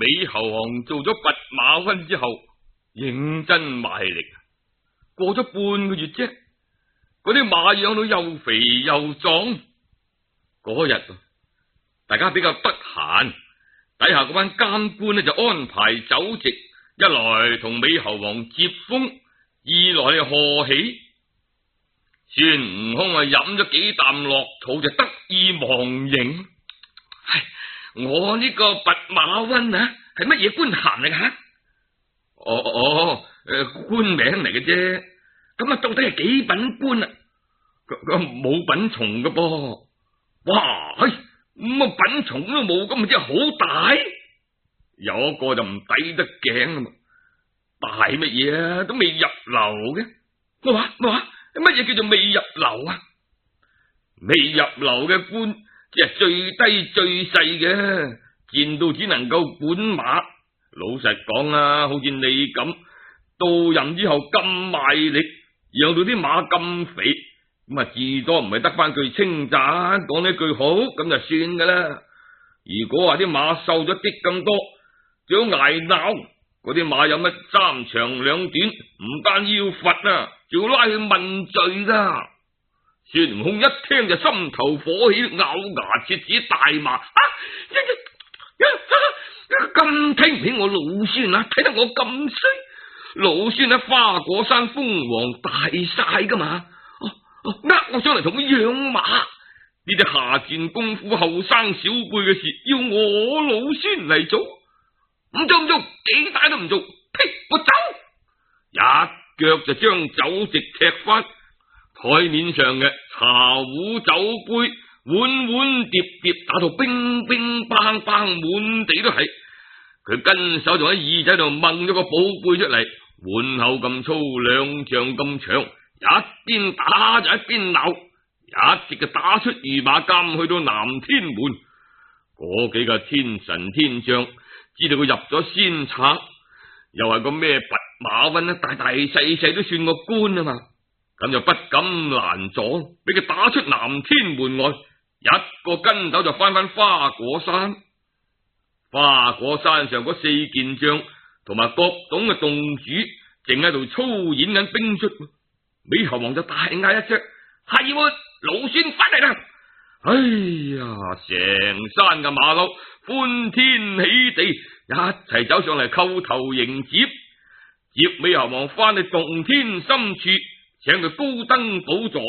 美猴王做咗弼馬溫之後，認真賣力。過咗半個月啫，嗰啲馬養到又肥又壯。嗰日大家比較得閒，底下嗰班監官呢就安排酒席，一來同美猴王接風，二來賀喜。孫悟空飲咗幾啖落肚就得意忘形。我呢個弼馬溫係乜嘢官銜嚟噶？官名嚟嘅啫。咁到底係幾品官啊？冇品從噶噃。哇，咁品從都冇，咁咪真係好大。有一個就唔抵得頸啊嘛。大乜嘢啊？都未入流嘅。乜話？乜嘢叫做未入流啊？未入流嘅官，即係最低最細嘅，見到只能夠管馬。老實講啊，好似你咁到任之後咁賣力，養到啲馬咁肥，咁至多唔係得翻句稱讚，講呢句好咁就算噶啦。如果話啲馬瘦咗啲咁多，仲要挨鬧，嗰啲馬有乜三長兩短，唔單要罰啊，仲要拉去問罪噶。孫悟空一聽就心頭火起，咬牙切齒大罵：咁睇唔起我老孫啊！睇得我咁衰，老孫喺花果山封王大晒噶嘛？我上嚟同佢養馬，呢啲下賤功夫後生小輩嘅事，要我老孫嚟做？唔做，幾大都唔做！呸！我走！一腳就將酒席踢翻，台面上嘅茶壺酒杯碗碗碟碟打到乒乒乓乓，滿地都係。佢跟手仲喺耳仔度掹咗個寶貝出嚟，碗口咁粗，兩丈咁長，一邊打就一邊鬧，一直就打出御馬監，去到南天門。嗰幾個天神天將知道佢入咗仙賊，又係個咩弼馬溫，大大細細都算個官啊嘛，咁就不敢攔阻，俾佢打出南天門外，一個跟斗就翻花果山。花果山上嗰四件將同埋各種嘅洞主正喺度操演緊兵卒，美猴王就大嗌一聲：係喎，老孫翻嚟啦！哎呀，成山嘅馬騮歡天喜地，一齊走上嚟叩頭迎接，接美猴王翻去洞天深處，請佢高登寶座。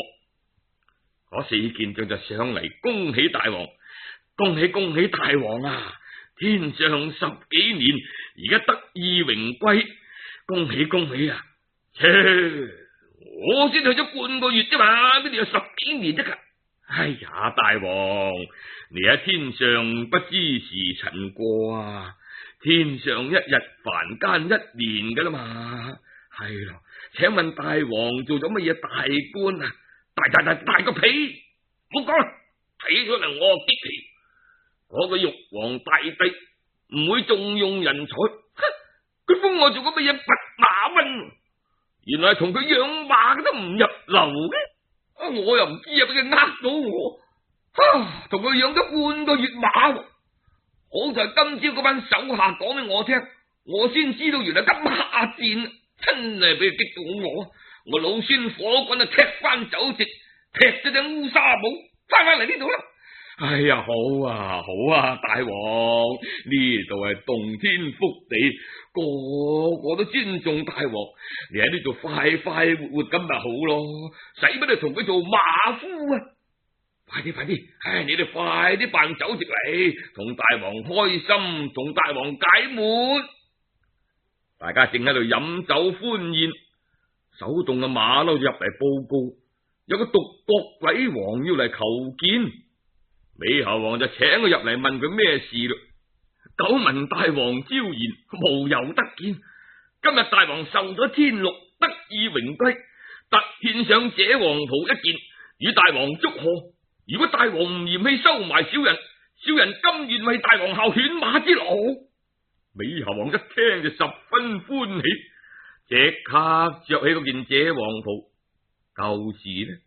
嗰四件將就上嚟恭喜大王，恭喜大王啊！天上10幾年，而家得意榮歸，恭喜啊！切，我先去咗半個月啫嘛，邊度有10幾年啫？哎呀，大王，你喺天上不知時辰過啊！天上一日，凡間一年噶啦嘛。係咯，請問大王做咗乜嘢大官啊？大個屁！唔好講啦，睇出嚟我激氣。我個玉皇大帝唔會重用人才，佢封我做個乜嘢弼馬溫？原來係同佢養馬嘅都唔入流嘅，我又唔知啊，俾佢呃到我，同佢養咗半個月馬，好在今朝嗰班手下講俾我聽，我先知道原來咁下賤，真係俾佢激到我老孫火滾啊，踢翻酒席，踢咗隻烏紗帽，翻嚟呢度啦。哎呀，好啊，大王，呢度係洞天福地，個個都尊重大王，你喺呢度快活咁咪好咯，使乜你同佢做馬夫啊？快啲，你哋快啲辦酒席嚟，同大王開心，同大王解悶。大家正喺度飲酒歡宴，手動嘅馬騮就入嚟報告，有個獨角鬼王要嚟求見。美猴王就請佢入嚟問佢咩事咯。久聞大王招言，無由得見。今日大王受咗天祿，得意榮歸，特獻上這黃袍一件，與大王祝賀。如果大王唔嫌棄收埋小人，小人甘願為大王效犬馬之勞。美猴王一聽就十分歡喜，即刻着起嗰件這黃袍。舊時呢，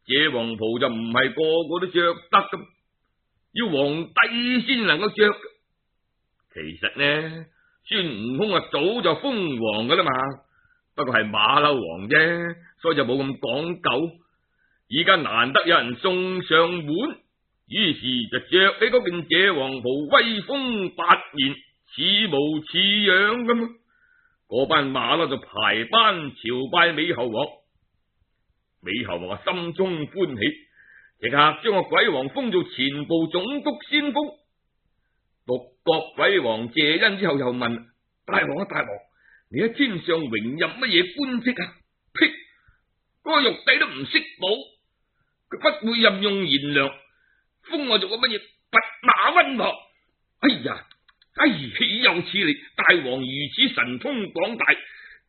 這黃袍就唔係個個都着得咁，要皇帝先能夠着。其實呢，孫悟空早就封王噶啦嘛，不過係馬騮王啫，所以就冇咁講究。而家難得有人送上門，於是就着起嗰件謝皇袍，威風八面，似模似樣咁。嗰班馬騮就排班朝拜美猴王。美猴王心中歡喜，即刻將個鬼王封做前部總督先鋒。獨覺鬼王謝恩之後，又問大王啊，大王，你喺天上榮任乜嘢官職啊？呸！嗰個玉帝都唔識補，佢不會任用賢良，封我做個乜嘢弼馬溫喎？哎呀，豈有此理！大王如此神通廣大，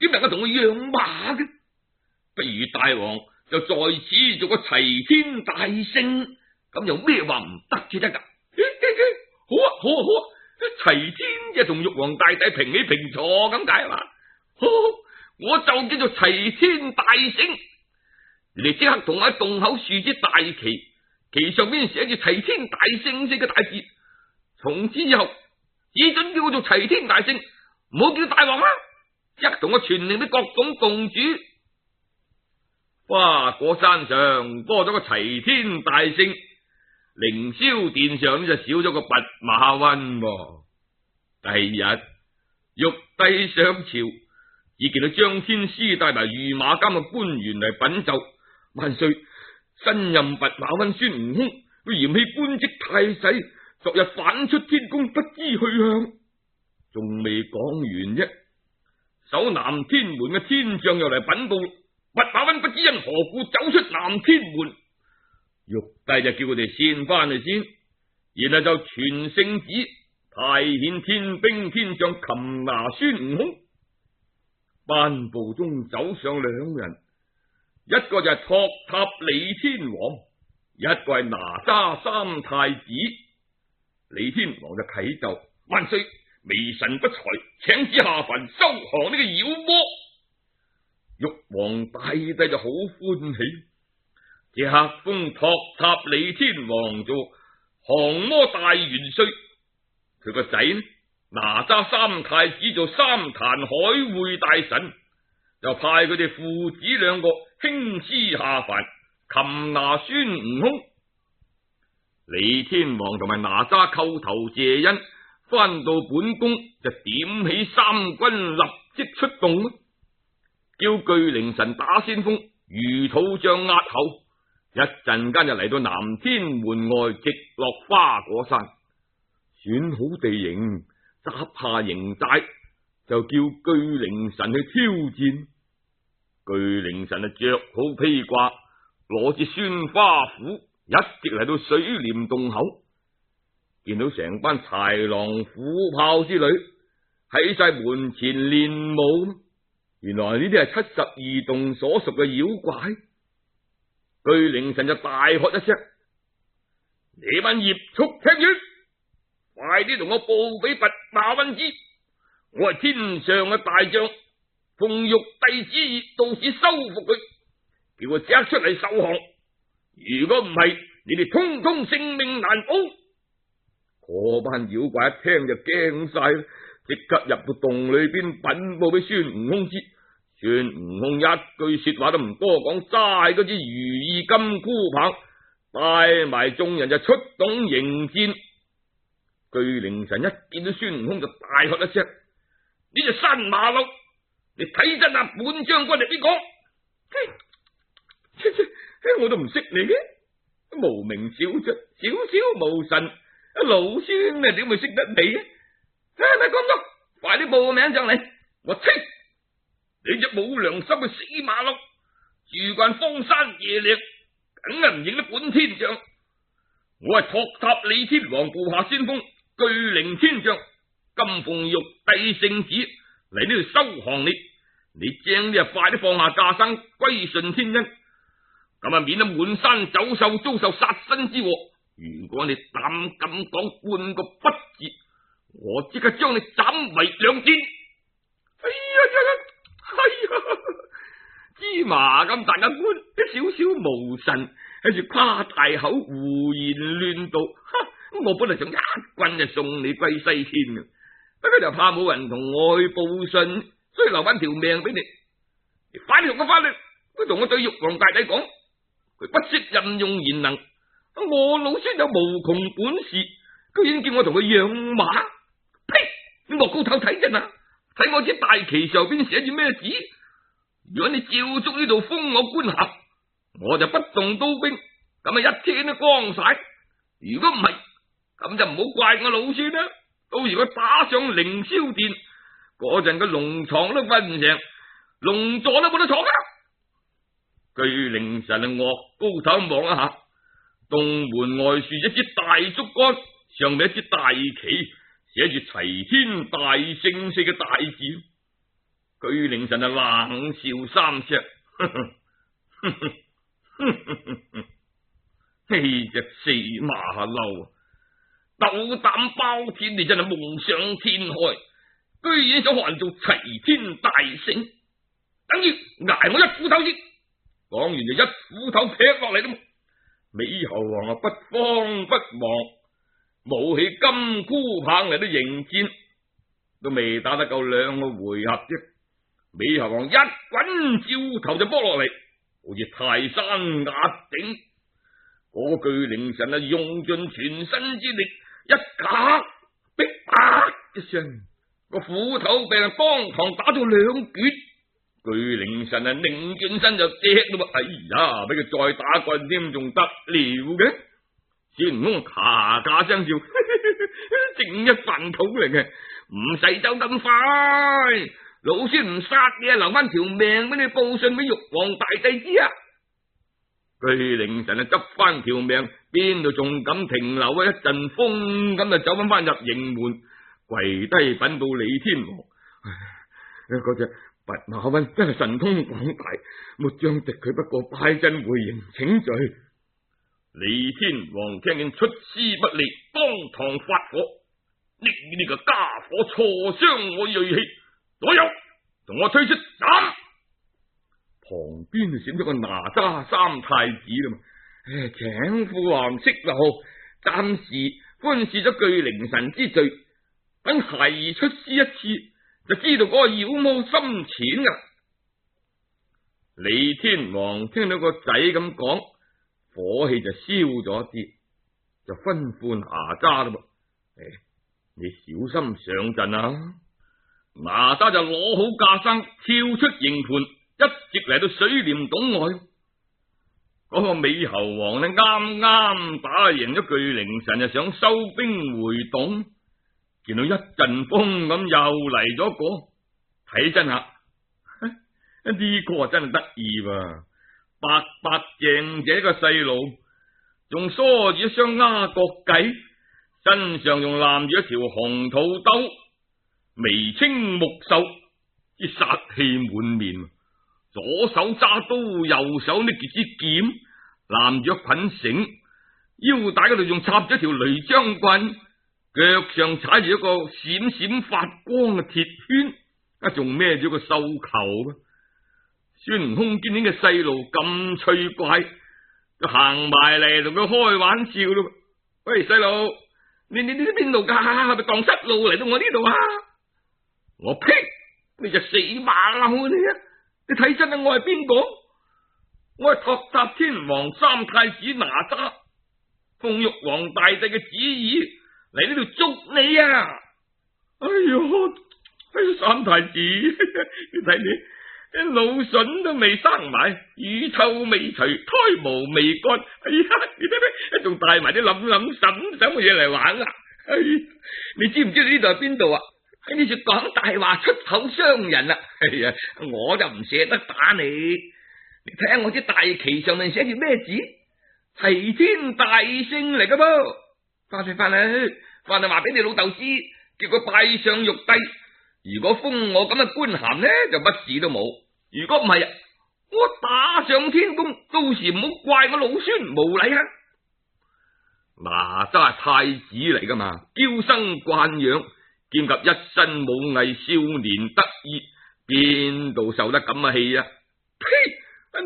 點能夠同我養馬嘅？不如大王就在此做個齊天大聖，咁有咩話唔得至得噶？好啊，好啊，好啊！齊天就同玉皇大帝平起平坐咁解嘛？好，我就叫做齊天大聖。你哋即刻同我喺洞口豎支大旗，旗上邊寫住齊天大聖四個大字。從此以後，只准叫我做齊天大聖，唔好叫大王啦。即刻同我傳令俾各種共主。花果山上多咗個齊天大聖，凌霄殿上就少咗個弼馬溫。第二日，玉帝上朝，只見到張天師帶埋御馬監嘅官員嚟稟奏：萬歲，新任弼馬溫孫悟空，佢嫌棄官職太細，昨日反出天宮，不知去向。仲未講完啫，守南天門嘅天將又嚟稟報：弼馬溫不知因何故走出南天門。玉帝就叫佢哋先翻去先，然後就傳聖旨，派遣天兵天將擒拿孫悟空。班部中走上兩人，一個就係托塔李天王，一個係哪吒三太子。李天王就啟奏：萬歲，微臣不才，請旨下凡收降呢個妖魔。玉皇大帝就好歡喜，即刻封托塔李天王做降魔大元帥，佢個仔呢，哪吒三太子做三壇海會大臣，就派佢哋父子兩個興師下凡擒拿孫悟空。李天王同埋哪吒叩頭謝恩，翻到本宮就點起三軍，立即出動，叫巨靈神打先鋒，魚肚將押後。一陣間就嚟到南天門外，直落花果山，選好地形，紮下營寨，就叫巨靈神去挑戰。巨靈神着好披掛，攞住宣花斧，一直嚟到水簾洞口，見到成班豺狼虎豹之類喺晒門前練武。原來呢啲係72洞所屬嘅妖怪。巨靈神就大喝一聲：你班孽畜聽住，快啲同我報俾弼馬溫知，我係天上嘅大將，奉玉帝旨意到此收服佢，叫佢即刻出嚟受降。如果唔係，你哋通通性命難保。嗰班妖怪一聽就驚晒，即刻入到洞裏邊稟報俾孫悟空知。孫悟空一句說話都唔多講，揸嗰支如意金箍棒，帶埋眾人就出動迎戰。巨靈神一見到孫悟空就大喝一聲：呢隻山馬騮，你睇真啊！本將軍係邊個？我都唔識你嘅，無名小卒，小小無神，老孫啊點會識得你啊？咪講咗，快啲報個名上嚟，我切！你隻冇良心嘅死馬騮，住慣荒山野嶺，梗係唔認得本天將。我係托塔李天王部下先鋒巨靈天將，今奉玉帝聖旨嚟呢度收降你。你正啲快啲放下架生，歸順天恩，咁啊免得滿山走獸遭受殺身之禍。如果你膽敢講半個不字，我即刻將你斬為兩截。哎呀，芝麻咁大嘅官，一少少無神，喺住誇大口胡言亂道。我本來想一棍就送你歸西天嘅，不過就怕冇人同我去報信，所以留翻條命俾你。你快啲同佢翻嚟，佢同我對玉皇大帝講，佢不識任用賢能，我老孫有無窮本事，居然叫我同佢養馬。呸！你莫高頭睇真啊！睇我支大旗上邊寫住咩字？如果你照足呢度封我官銜，我就不動刀兵，咁啊一天都光晒。如果唔係，咁就唔好怪我老孫啦。到時佢打上凌霄殿嗰陣，個龍床都瞓唔成，龍座都冇得坐噶。巨靈神啊，惡高頭望一下，東門外豎一支大竹竿，上面一支大旗，寫住齊天大聖四嘅大字。巨靈神啊，冷笑三聲，呢隻死馬騮，斗膽包天，你真係夢想天開，居然想學人做齊天大聖，等於挨我一斧頭先。講完就一斧頭劈落嚟啦。美猴王啊，不慌不忙，舞起金箍棒嚟都迎戰，都未打得夠兩個回合啫。美猴王一滾照頭就剝落嚟，好似泰山壓頂。嗰巨靈神啊，用盡全身之力，一夾逼啪一聲，個斧頭被人當堂打咗兩橛。巨靈神啊，擰轉身就隻啦，哎呀，俾佢再打棍添，仲得了嘅？孫悟空咔咔聲笑，正一飯桶嚟嘅，唔使走咁快。老孫唔殺你啊，留翻條命俾你報信俾玉皇大帝知啊！巨靈神啊，執翻條命，邊度仲敢停留啊？一陣風咁就走翻入營門，跪低稟報李天王。嗰隻弼馬溫真係神通廣大，末將敵佢不過，拜陣回營請罪。李天王聽見出師不利，當堂發火，呢個家伙挫傷我銳氣，左右同我推出斬。旁邊就閃咗個哪吒三太子啦嘛，請父皇息怒，暫時寬恕咗巨靈神之罪，等孩兒出師一次，就知道嗰個妖魔深淺噶。李天王聽到個仔咁講，火氣就消咗啲，就吩咐哪吒啦噃，你小心上陣啊！哪吒就攞好架生，跳出營盤，一直嚟到水簾洞外。嗰個美猴王呢，啱啱打贏咗巨靈神，就想收兵回洞，見到一陣風咁又嚟咗個，睇真下，呢個真係得意噃，白白淨淨個細路，仲梳住一雙鴉角髻，身上仲攬住一條紅肚兜，眉清目秀，啲殺氣滿面。左手揸刀，右手拎住支劍，攬住一捆繩，腰帶嗰度仲插咗條雷將棍，腳上踩住一個閃閃發光嘅鐵圈，仲孭住個繡球。孫悟空見呢個細路咁趣怪，就行埋嚟同佢開玩笑咯。喂，細路，你邊度噶？係咪蕩失路嚟到我呢度啊？我呸！你隻死馬騮你睇真啊！我係邊個？我係托塔天王三太子哪吒，奉玉皇大帝嘅旨意嚟呢度捉你啊！哎喲，三太子，你睇你腦筍都未生埋，乳臭未除，胎毛未乾，哎呀，你睇仲帶埋啲冧冧嬸嬸嘅嘢嚟玩啊！哎，你知唔知呢度係邊度啊？呢處講大話出口傷人啊！哎呀，我就唔捨得打你。你睇下我啲大旗上面寫住咩字？齊天大聖嚟噶噃！翻去話俾你老豆知，叫佢拜上玉帝。如果封我咁嘅官銜呢，就乜事都冇；如果唔係，我打上天宮，到時唔好怪我老孫無禮啊！哪吒係太子嚟噶嘛，嬌生慣養，兼及一身武藝，少年得意，邊度受得咁嘅氣啊？呸！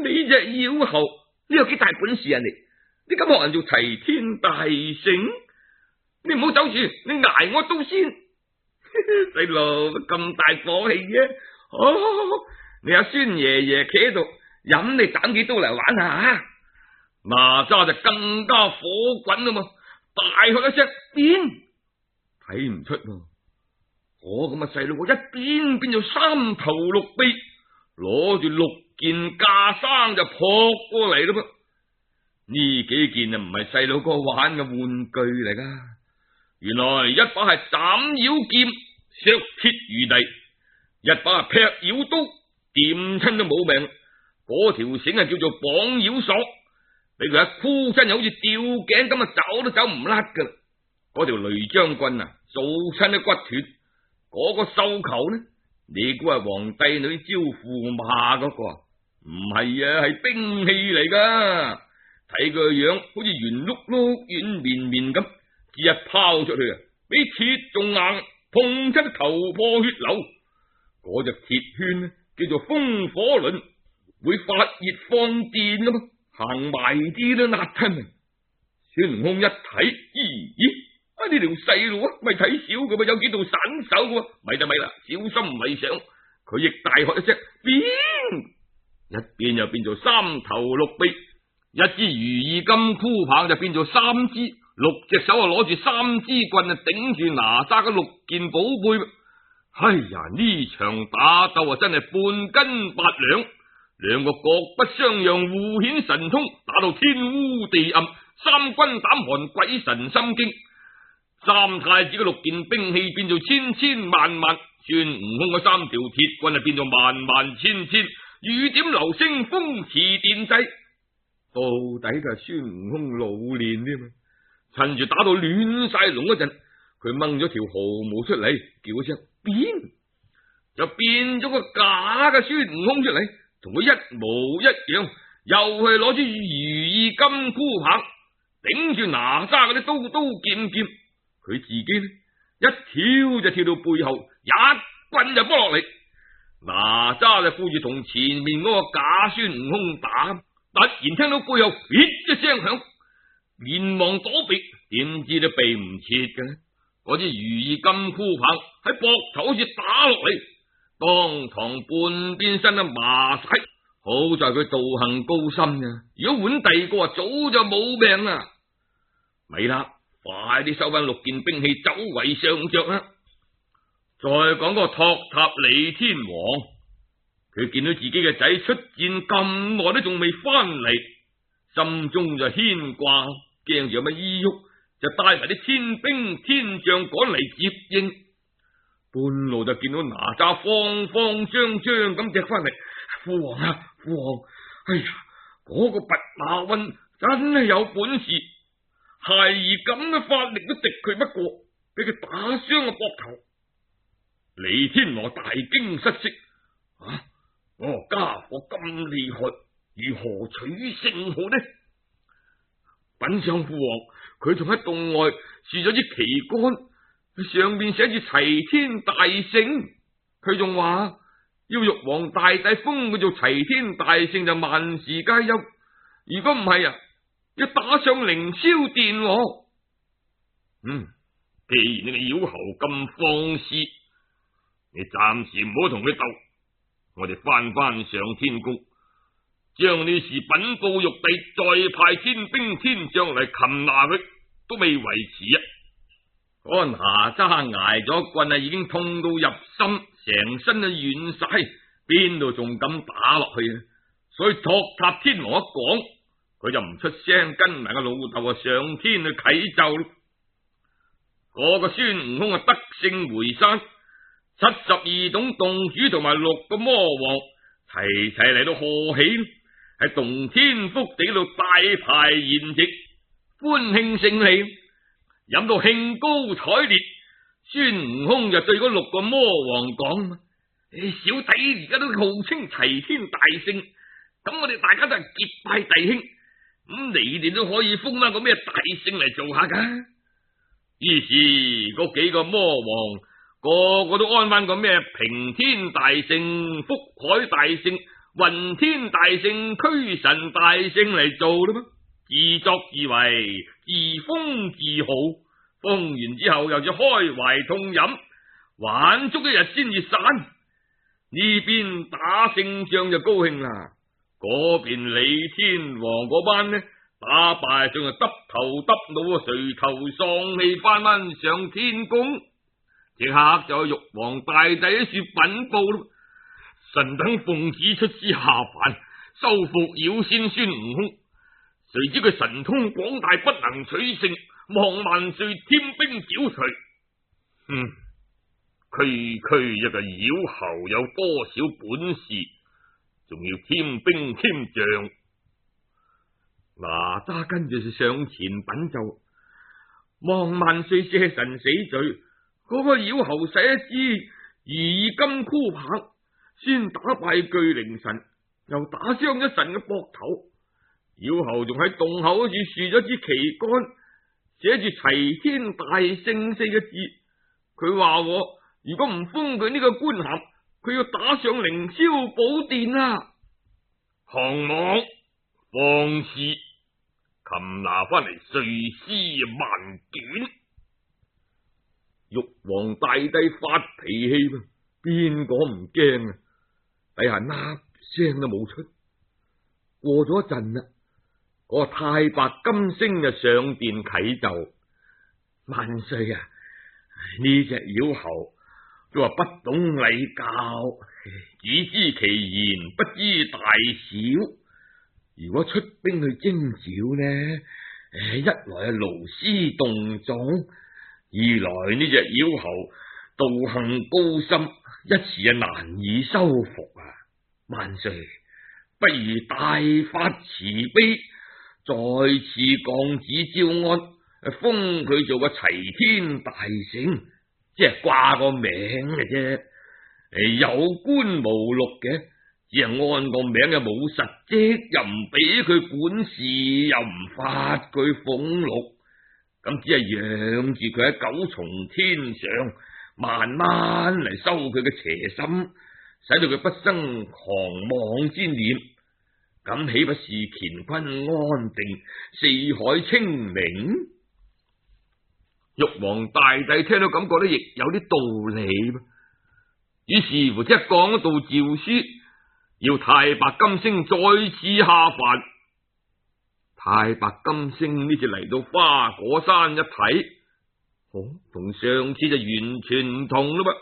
你隻妖猴，你有幾大本事啊你敢學人做齊天大聖？你唔好走住，你挨我刀先！細路咁大火氣嘅，好，你阿孫爺爺企喺度飲，你斬幾刀嚟玩下。哪吒就更加火滾啦嘛，大喝一聲變，睇唔出我咁嘅細路，我一變做三頭六臂，攞住六件架生就撲過嚟啦噃。呢幾件啊唔係細路哥玩嘅玩具嚟噶，原來一把係斬妖劍，削鐵如泥；一把係劈妖刀，掂親都冇命。嗰條繩係叫做綁妖索，俾佢一箍親，又好似吊頸咁啊，走都走唔甩噶。嗰條雷將軍啊，做親都骨斷。嗰個繡球呢？你估係皇帝女招駙馬嗰個？唔係啊，係兵器嚟噶。睇佢個樣好似圓碌碌、軟綿綿咁，只一拋出去啊，比鐵仲硬，碰親頭破血流。嗰隻鐵圈呢，叫做風火輪，會發熱放電噶嘛，行埋啲都辣親啊！孫悟空一睇，咦？呢條細路啊，咪睇少噶嘛，有幾道散手噶，咪就咪啦，小心為上。佢亦大喝一聲變，一變就變做三頭六臂，一支如意金箍棒就變做三支，六隻手啊攞住三支棍啊頂住哪吒嘅六件寶貝。哎呀，呢場打鬥啊真係半斤八兩，兩個各不相讓，互顯神通，打到天烏地暗，三軍膽寒，鬼神心驚。三太子嘅六件兵器變做千千萬萬，孫悟空嘅三條鐵棍啊變做萬萬千千，雨點流星，風馳電掣。到底就係孫悟空老練添嘛？趁住打到亂晒龍嗰陣，佢掹咗條毫毛出嚟，叫一聲變，就變咗個假嘅孫悟空出嚟，同佢一模一樣，又係攞住如意金箍棒頂住哪吒嗰啲刀刀劍劍。佢自己呢，一跳就跳到背後，一棍就剝落嚟。哪吒就顧住同前面嗰個假孫悟空打，突然聽到背後咦一聲響，連忙躲避，點知都避唔切嘅。嗰支如意金箍棒喺膊頭好似打落嚟，當堂半邊身都麻晒。好在佢道行高深啊，如果換第二個啊，早就冇命啦。咪啦！快啲收翻六件兵器，走為上着啦！再講嗰個托塔李天王，佢見到自己嘅仔出戰咁耐都仲未翻嚟，心中就牽掛，驚住有乜依喐，就帶埋啲天兵天將趕嚟接應。半路就見到哪吒慌慌張張咁隻翻嚟，父王啊，父王！哎呀，嗰個弼馬溫真係有本事！孩兒咁嘅法力都敵佢不過，俾佢打傷個膊頭。李天王大驚失色，家伙咁厲害，如何取勝好呢？稟上父王，佢仲喺洞外豎咗支旗杆，上面寫住齊天大聖。佢仲話要玉皇大帝封佢做齊天大聖，就萬事皆休。如果唔係啊，要打上凌霄殿。既然你個妖猴咁放肆，你暫時唔好同佢鬥，我哋翻上天宮，將呢事稟報玉帝，再派天兵天將嚟擒拿佢，都未為遲啊！嗰哪吒挨咗棍啊，已經痛到入心，成身都軟晒，邊度仲敢打落去啊？所以托塔天王一講，佢就唔出聲，跟埋個老豆啊上天去啟奏。嗰個孫悟空啊得勝回山，72洞洞主同埋6個魔王齊齊嚟到賀喜，喺洞天福地度大排筵席，歡慶勝利，飲到興高采烈。孫悟空就對嗰6個魔王講：小弟而家都號稱齊天大聖，咁我哋大家都係結拜弟兄，咁你哋都可以封翻個咩大聖嚟做下噶。於是嗰幾個魔王個個都安翻個咩平天大聖、福海大聖、雲天大聖、驅神大聖嚟做啦嘛，自作自為，自封自豪。封完之後又要開懷痛飲，玩足一日先至散。呢邊打勝仗就高興啦，嗰邊李天王嗰班呢，打敗仗就耷頭耷腦，垂頭喪氣翻上天宮，即刻就玉皇大帝喺處稟報咯。臣等奉旨出師下凡，收復妖仙孫悟空，誰知佢神通廣大，不能取勝，望萬歲添兵剿除。區區一個妖猴有多少本事，仲要添兵添將？哪吒跟住就上前稟奏，望萬歲赦臣死罪。嗰個妖猴使一支如意金箍棒，先打敗巨靈神，又打傷咗神嘅膊頭。妖猴仲喺洞口嗰處豎咗支旗杆，寫住齊天大聖四個字。佢話如果唔封佢呢個官銜，佢要打上凌霄寶殿啊！降王放肆，擒拿翻嚟碎屍萬卷。玉皇大帝發脾氣噃，邊個唔驚啊？底下嗱聲都冇出。過咗一陣啦，嗰個太白金星就上殿啟奏：萬歲啊！呢隻妖猴都話不懂禮教，只知其言，不知大小。如果出兵去征剿呢，一來係勞師動眾，二來呢隻妖猴道行高深，一時啊難以收服啊！萬歲，不如大發慈悲，再次降旨招安，封佢做個齊天大聖，即係掛個名嘅啫。有官無祿嘅，只係按個名又冇實職，又唔俾佢管事，又唔發佢俸祿，咁只係養住佢喺九重天上，慢慢嚟收佢嘅邪心，使到佢不生狂妄之念。咁豈不是乾坤安定，四海清明？玉皇大帝聽到感覺咧，亦有啲道理。於是乎即係講一道詔書，要太白金星再次下凡。太白金星呢次嚟到花果山一睇，同上次就完全唔同啦噃。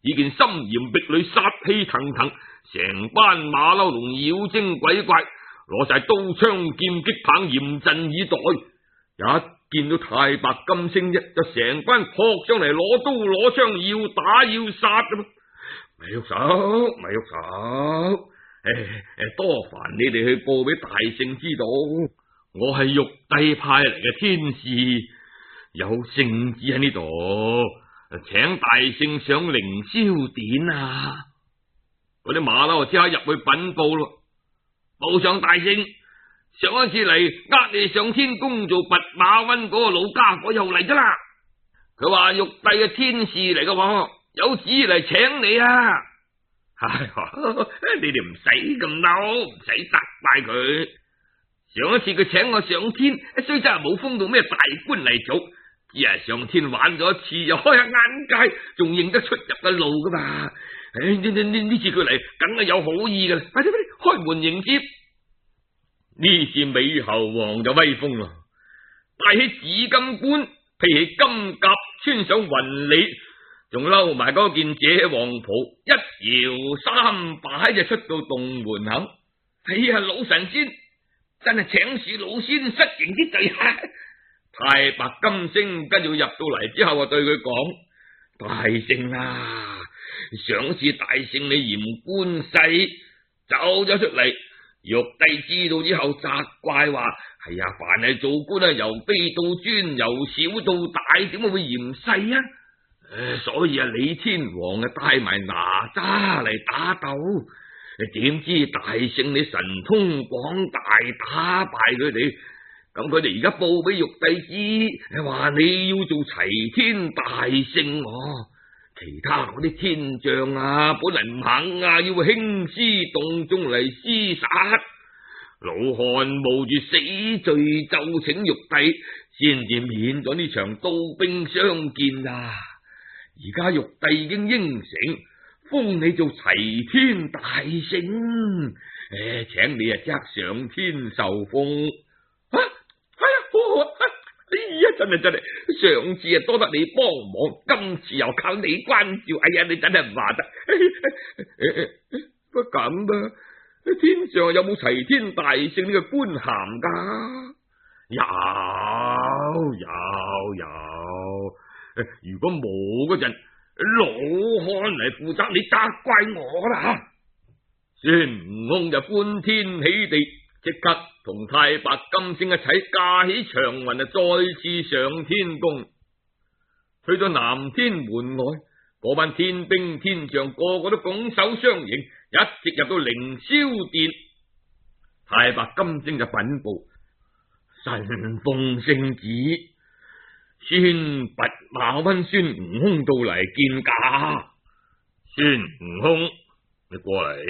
只見森嚴壁壘，殺氣騰騰，成班馬騮龍妖精鬼怪攞晒刀槍劍戟棒嚴陣以待。一見到太白金星就成班撲上嚟，攞刀攞槍，要打要殺噶嘛。咪喐手，咪喐手！多煩你哋去報俾大聖知道，我係玉帝派嚟嘅天使，有聖旨喺呢度，請大聖上凌霄殿啊！嗰啲馬騮即刻入去稟報咯，報上大聖，上一次嚟呃你上天宮做弼馬溫嗰個老家伙又嚟咗啦。佢話玉帝嘅天使嚟嘅，有旨嚟請你啊！你哋唔使咁嬲，唔使責怪佢。上一次佢請我上天，雖則係冇封到咩大官嚟做，只係上天玩咗一次，又開下眼界，仲認得出入嘅路噶嘛。呢次佢嚟，梗係有好意噶啦！快啲開門迎接。呢次美猴王就威風啦，戴起紫金冠，披起金甲，穿上雲履，仲摟埋嗰件謝王袍，一搖三擺就出到洞門口。哎呀，老神仙，真係請恕老仙失迎之罪。太白金星跟住入到嚟之後，對佢講：大聖啊，上次大聖你嫌官細，走咗出嚟，玉帝知道之後責怪話：係啊，凡係做官啊，由卑到尊，由小到大，點會嫌細啊？所以啊，李天王啊帶埋哪吒嚟打鬥，點知大聖你神通廣大，打敗佢哋，咁佢哋而家報俾玉帝知，話你要做齊天大聖，其他嗰啲天將啊，本嚟唔肯啊，要興師動眾嚟廝殺。老漢冒住死罪奏請玉帝，先至免咗呢場刀兵相見啊！而家玉帝已經應承封你做齊天大聖，請你即刻上天受封。哎呀，好，哎呀，真係，上次多得你幫忙，今次又靠你關照，哎呀，你真係唔話得。不咁啊，天上有冇齊天大聖呢個官銜噶？有。如果冇嗰陣，老漢嚟負責，你責怪我啦。孫悟空就歡天喜地，即刻同太白金星一齊駕起長雲，再次上天宮。去到南天門外，嗰班天兵天將個個都拱手相迎，一直入到凌霄殿。太白金星就稟報：神奉聖旨，宣拔馬溫孫悟空到嚟見駕。孫悟空，你過嚟，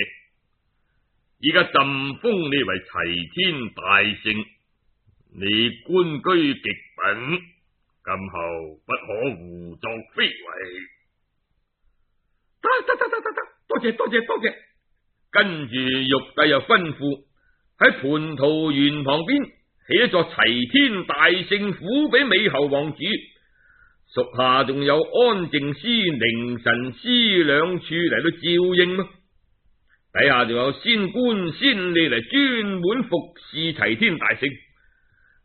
依家朕封你為齊天大聖，你官居極品，今後不可胡作非為。得，多謝。跟住玉帝又吩咐喺蟠桃園旁邊起一座齊天大聖府俾美猴王住，屬下仲有安靜司、凝神司兩處嚟到照應咯。底下仲有仙官仙吏嚟專門服侍齊天大聖。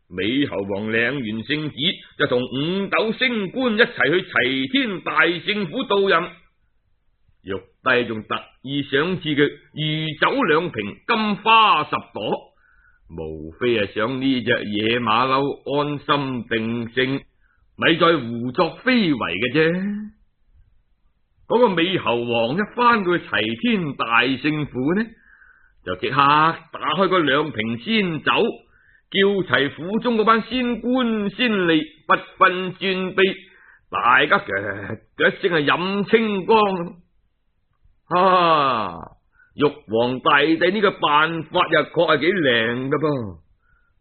美猴王領完聖旨，就同五斗星官一齊去齊天大聖府到任。玉帝仲特意賞賜佢御酒2瓶、金花10朵，無非係想呢隻野馬騮安心定性，咪再胡作非為嘅啫。嗰個美猴王一翻到去齊天大聖府呢，就即刻打開嗰2瓶仙酒，叫齊府中嗰班仙官仙吏不分尊卑，大家一聲係飲清光。玉皇大帝呢個辦法又確係幾靈噶噃。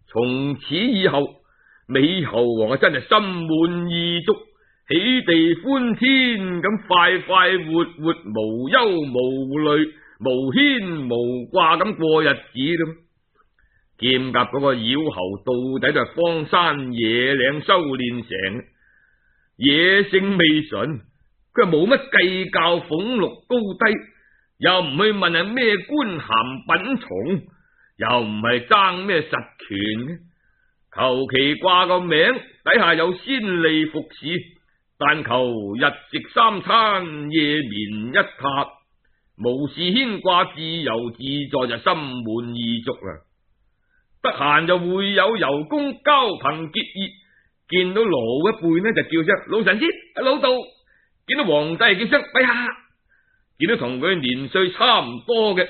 從此以後，美猴王真係心滿意足，喜地歡天咁快快活活，無憂無慮，無牽無掛咁過日子咯。劍甲嗰個妖猴到底就係荒山野嶺修煉成，野性未純，佢係冇乜計較俸祿高低，又唔去問係咩官銜品從，又唔係爭咩實權，求其掛個名，底下有仙吏服侍，但求日食3餐，夜眠一榻，無事牽掛，自由自在，就心滿意足啦。得閒就會有游工交朋結義，見到老一輩呢就叫聲老神仙、老道，見到皇帝叫聲陛下，見到同佢年歲差唔多嘅，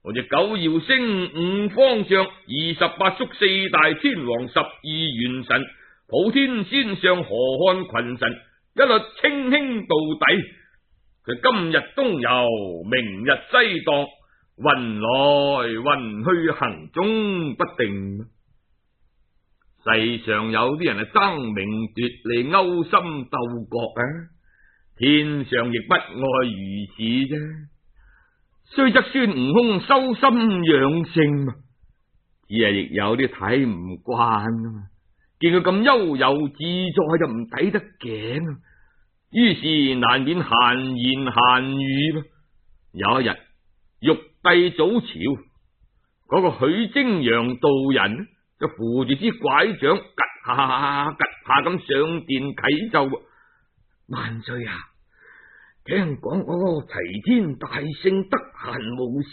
好似九曜星、5方丈、28宿4大天王、12元神、普天仙上、河漢群臣，一律稱兄道弟。佢今日東遊，明日西蕩，雲來雲去，行蹤不定。世上有啲人係爭名奪利、勾心鬥角啊，天上亦不外如此啫。雖則孫悟空修心養性，只係亦有啲睇唔慣啊嘛。見佢咁悠游自在就唔抵得頸，於是難免閒言閒語。有一日，玉帝早朝，嗰個許精陽道人就扶住支拐杖，吉下咁上殿啟奏。萬歲啊！聽講嗰個齊天大聖得閒無事，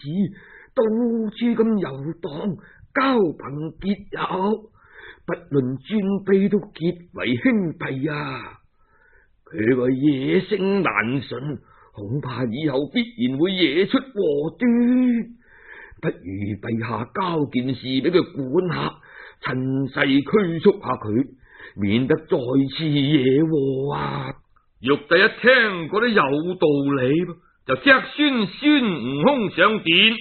到處咁遊蕩，交朋結友，不論尊卑都結為兄弟啊！佢個野性難馴，恐怕以後必然會惹出禍端，不如陛下交件事俾佢管下，趁勢驅促下佢，免得再次惹禍啊！玉帝一聽覺得有道理，就即刻宣孫悟空上殿。